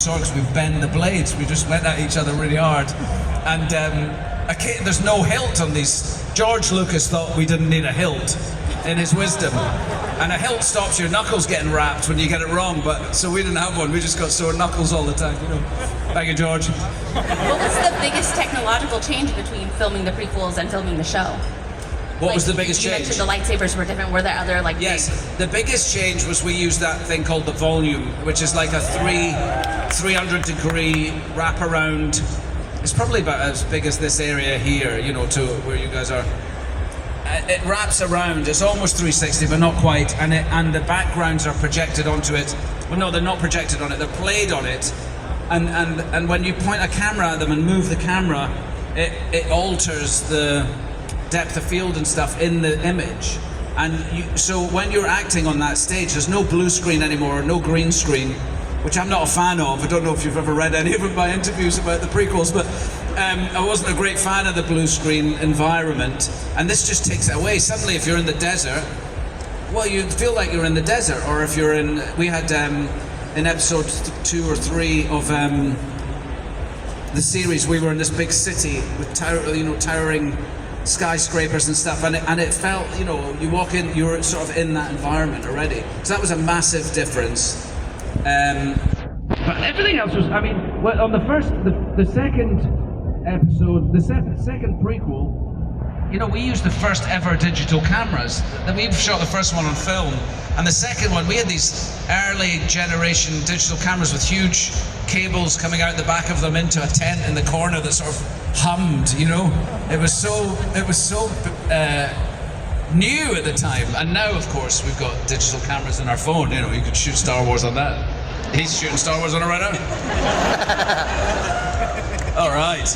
swords, we bend the blades. We just went at each other really hard. And there's no hilt on these. George Lucas thought we didn't need a hilt in his wisdom. And a hilt stops your knuckles getting wrapped when you get it wrong, but so we didn't have one. We just got sore knuckles all the time, you know. Thank you, George. What was the biggest technological change between filming the prequels and filming the show? What was the biggest you change? mentioned the lightsabers were different. Were there other Yes, big... the biggest change was we used that thing called the volume, which is like a 300-degree wraparound. It's probably about as big as this area here, you know, to where you guys are. It wraps around. It's almost 360, but not quite. And the backgrounds are projected onto it. Well, no, they're not projected on it. They're played on it. And when you point a camera at them and move the camera, it alters the depth of field and stuff in the image. And so when you're acting on that stage, there's no blue screen anymore, no green screen, which I'm not a fan of. I don't know if you've ever read any of my interviews about the prequels, but I wasn't a great fan of the blue screen environment. And this just takes it away. Suddenly, if you're in the desert, well, you feel like you're in the desert. Or if you're in, we had in episode 2 or 3 of the series, we were in this big city with towering skyscrapers and stuff, and it felt, you know, you walk in, you're sort of in that environment already. So that was a massive difference. But everything else was, I mean, well, on the second episode, the second prequel, you know, we used the first ever digital cameras. Then we shot the first one on film, and the second one, we had these early generation digital cameras with huge cables coming out the back of them into a tent in the corner that sort of hummed, you know. It was so new at the time, and now, of course, we've got digital cameras in our phone. You know, you could shoot Star Wars on that. He's shooting Star Wars on it right now. All right.